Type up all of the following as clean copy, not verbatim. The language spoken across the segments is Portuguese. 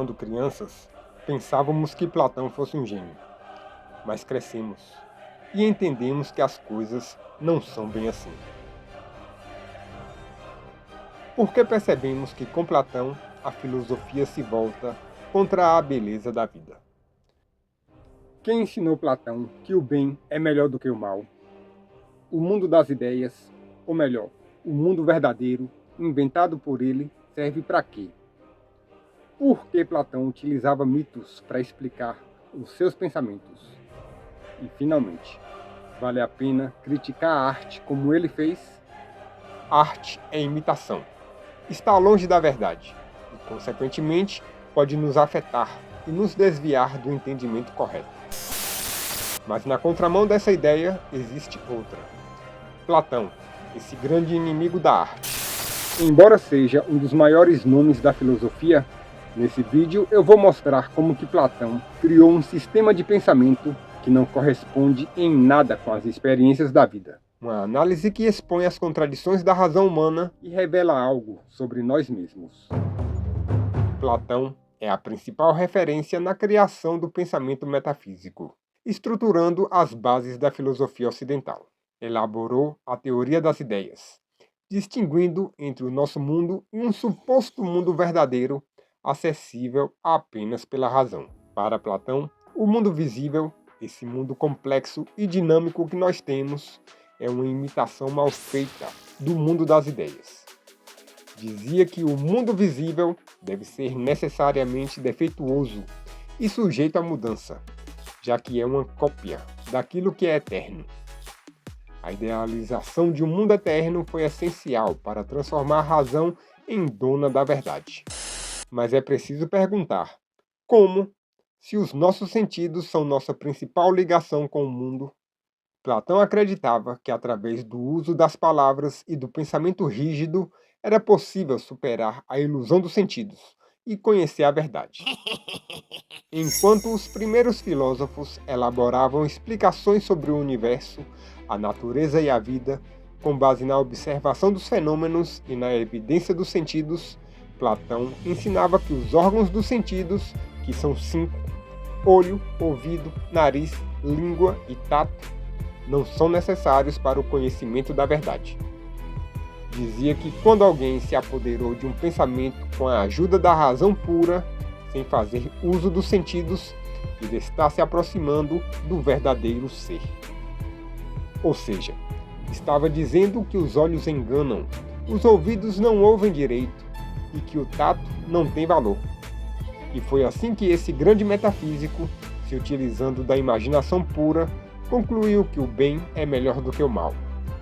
Quando crianças, pensávamos que Platão fosse um gênio, mas crescemos e entendemos que as coisas não são bem assim. Porque percebemos que com Platão a filosofia se volta contra a beleza da vida. Quem ensinou Platão que o bem é melhor do que o mal? O mundo das ideias, ou melhor, o mundo verdadeiro, inventado por ele, serve para quê? Por que Platão utilizava mitos para explicar os seus pensamentos? E, finalmente, vale a pena criticar a arte como ele fez? Arte é imitação. Está longe da verdade e, consequentemente, pode nos afetar e nos desviar do entendimento correto. Mas na contramão dessa ideia existe outra. Platão, esse grande inimigo da arte. Embora seja um dos maiores nomes da filosofia, nesse vídeo eu vou mostrar como que Platão criou um sistema de pensamento que não corresponde em nada com as experiências da vida. Uma análise que expõe as contradições da razão humana e revela algo sobre nós mesmos. Platão é a principal referência na criação do pensamento metafísico, estruturando as bases da filosofia ocidental. Elaborou a teoria das ideias, distinguindo entre o nosso mundo e um suposto mundo verdadeiro, acessível apenas pela razão. Para Platão, o mundo visível, esse mundo complexo e dinâmico que nós temos, é uma imitação mal feita do mundo das ideias. Dizia que o mundo visível deve ser necessariamente defeituoso e sujeito à mudança, já que é uma cópia daquilo que é eterno. A idealização de um mundo eterno foi essencial para transformar a razão em dona da verdade. Mas é preciso perguntar, como, se os nossos sentidos são nossa principal ligação com o mundo? Platão acreditava que através do uso das palavras e do pensamento rígido era possível superar a ilusão dos sentidos e conhecer a verdade. Enquanto os primeiros filósofos elaboravam explicações sobre o universo, a natureza e a vida, com base na observação dos fenômenos e na evidência dos sentidos, Platão ensinava que os órgãos dos sentidos, que são 5, olho, ouvido, nariz, língua e tato, não são necessários para o conhecimento da verdade. Dizia que quando alguém se apoderou de um pensamento com a ajuda da razão pura, sem fazer uso dos sentidos, ele está se aproximando do verdadeiro ser. Ou seja, estava dizendo que os olhos enganam, os ouvidos não ouvem direito e que o tato não tem valor. E foi assim que esse grande metafísico, se utilizando da imaginação pura, concluiu que o bem é melhor do que o mal,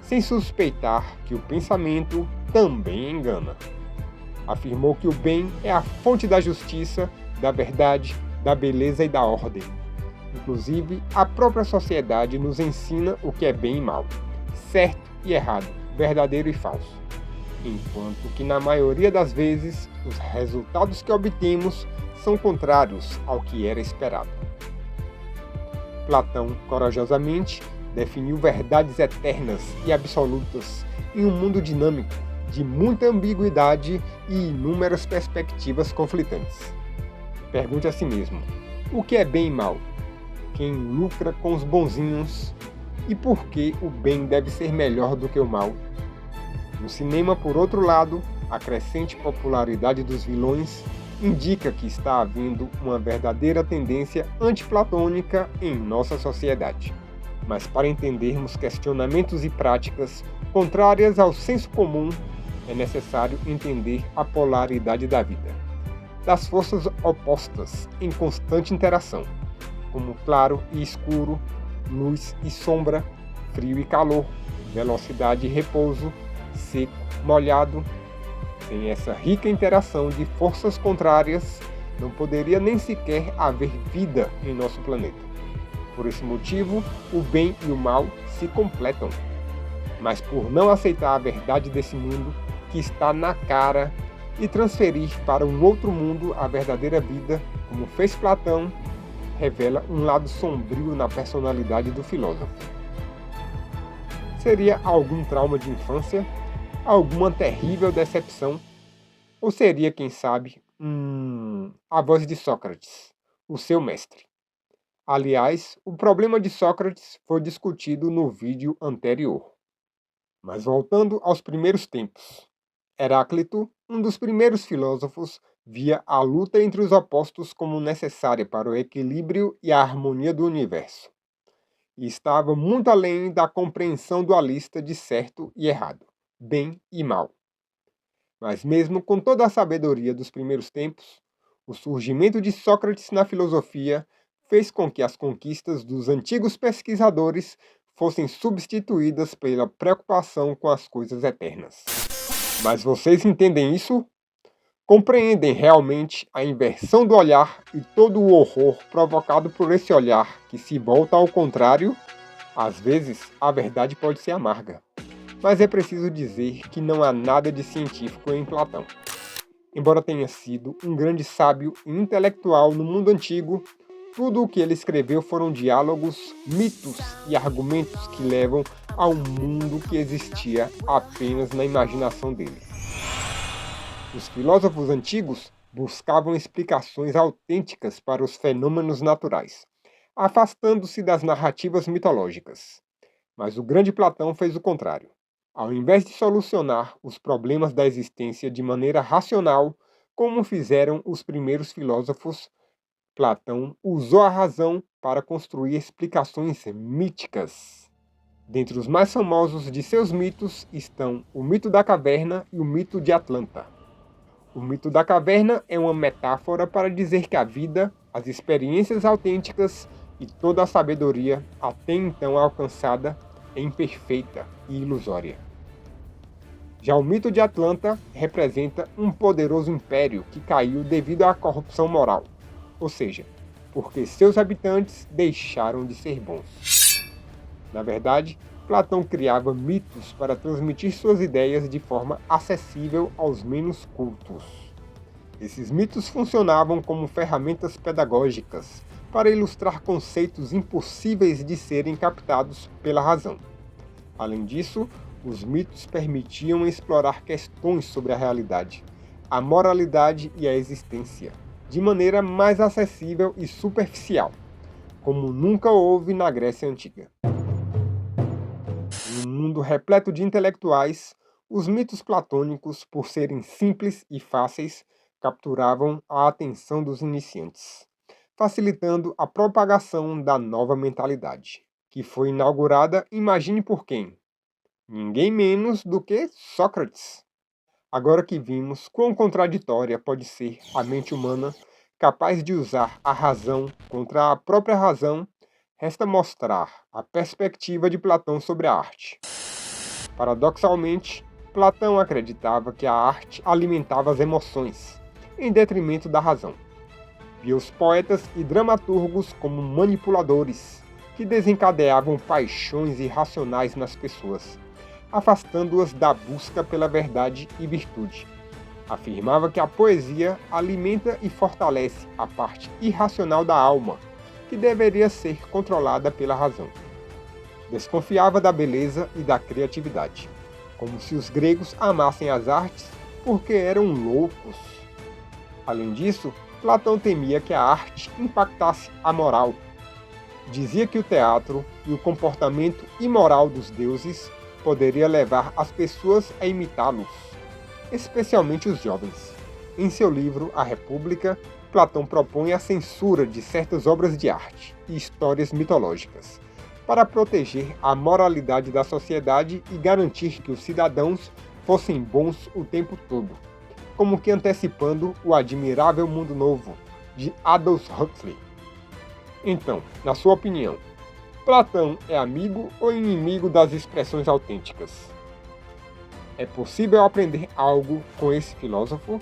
sem suspeitar que o pensamento também engana. Afirmou que o bem é a fonte da justiça, da verdade, da beleza e da ordem. Inclusive, a própria sociedade nos ensina o que é bem e mal, certo e errado, verdadeiro e falso. Enquanto que, na maioria das vezes, os resultados que obtemos são contrários ao que era esperado. Platão, corajosamente, definiu verdades eternas e absolutas em um mundo dinâmico, de muita ambiguidade e inúmeras perspectivas conflitantes. Pergunte a si mesmo, o que é bem e mal? Quem lucra com os bonzinhos? E por que o bem deve ser melhor do que o mal? No cinema, por outro lado, a crescente popularidade dos vilões indica que está havendo uma verdadeira tendência antiplatônica em nossa sociedade. Mas para entendermos questionamentos e práticas contrárias ao senso comum, é necessário entender a polaridade da vida, das forças opostas em constante interação, como claro e escuro, luz e sombra, frio e calor, velocidade e repouso, seco, molhado. Sem essa rica interação de forças contrárias, não poderia nem sequer haver vida em nosso planeta. Por esse motivo, o bem e o mal se completam. Mas por não aceitar a verdade desse mundo, que está na cara, e transferir para um outro mundo a verdadeira vida, como fez Platão, revela um lado sombrio na personalidade do filósofo. Seria algum trauma de infância? Alguma terrível decepção? Ou seria, quem sabe, A voz de Sócrates, o seu mestre. Aliás, o problema de Sócrates foi discutido no vídeo anterior. Mas voltando aos primeiros tempos, Heráclito, um dos primeiros filósofos, via a luta entre os opostos como necessária para o equilíbrio e a harmonia do universo, e estava muito além da compreensão dualista de certo e errado, bem e mal. Mas mesmo com toda a sabedoria dos primeiros tempos, o surgimento de Sócrates na filosofia fez com que as conquistas dos antigos pesquisadores fossem substituídas pela preocupação com as coisas eternas. Mas vocês entendem isso? Compreendem realmente a inversão do olhar e todo o horror provocado por esse olhar que se volta ao contrário? Às vezes, a verdade pode ser amarga. Mas é preciso dizer que não há nada de científico em Platão. Embora tenha sido um grande sábio e intelectual no mundo antigo, tudo o que ele escreveu foram diálogos, mitos e argumentos que levam a um mundo que existia apenas na imaginação dele. Os filósofos antigos buscavam explicações autênticas para os fenômenos naturais, afastando-se das narrativas mitológicas. Mas o grande Platão fez o contrário. Ao invés de solucionar os problemas da existência de maneira racional, como fizeram os primeiros filósofos, Platão usou a razão para construir explicações míticas. Dentre os mais famosos de seus mitos estão o mito da caverna e o mito de Atlanta. O mito da caverna é uma metáfora para dizer que a vida, as experiências autênticas e toda a sabedoria até então alcançada é imperfeita e ilusória. Já o mito de Atlanta representa um poderoso império que caiu devido à corrupção moral, ou seja, porque seus habitantes deixaram de ser bons. Na verdade, Platão criava mitos para transmitir suas ideias de forma acessível aos menos cultos. Esses mitos funcionavam como ferramentas pedagógicas para ilustrar conceitos impossíveis de serem captados pela razão. Além disso, os mitos permitiam explorar questões sobre a realidade, a moralidade e a existência, de maneira mais acessível e superficial, como nunca houve na Grécia Antiga. Em um mundo repleto de intelectuais, os mitos platônicos, por serem simples e fáceis, capturavam a atenção dos iniciantes, facilitando a propagação da nova mentalidade, que foi inaugurada, imagine por quem? Ninguém menos do que Sócrates. Agora que vimos quão contraditória pode ser a mente humana, capaz de usar a razão contra a própria razão, resta mostrar a perspectiva de Platão sobre a arte. Paradoxalmente, Platão acreditava que a arte alimentava as emoções, em detrimento da razão. Via os poetas e dramaturgos como manipuladores, que desencadeavam paixões irracionais nas pessoas, afastando-as da busca pela verdade e virtude. Afirmava que a poesia alimenta e fortalece a parte irracional da alma, que deveria ser controlada pela razão. Desconfiava da beleza e da criatividade, como se os gregos amassem as artes porque eram loucos. Além disso, Platão temia que a arte impactasse a moral. Dizia que o teatro e o comportamento imoral dos deuses poderia levar as pessoas a imitá-los, especialmente os jovens. Em seu livro A República, Platão propõe a censura de certas obras de arte e histórias mitológicas, para proteger a moralidade da sociedade e garantir que os cidadãos fossem bons o tempo todo, como que antecipando o admirável mundo novo, de Aldous Huxley. Então, na sua opinião, Platão é amigo ou inimigo das expressões autênticas? É possível aprender algo com esse filósofo?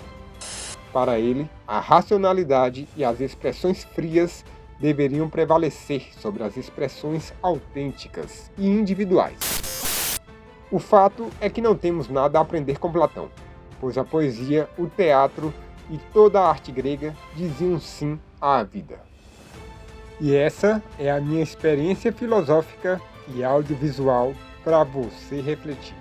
Para ele, a racionalidade e as expressões frias deveriam prevalecer sobre as expressões autênticas e individuais. O fato é que não temos nada a aprender com Platão, pois a poesia, o teatro e toda a arte grega diziam sim à vida. E essa é a minha experiência filosófica e audiovisual para você refletir.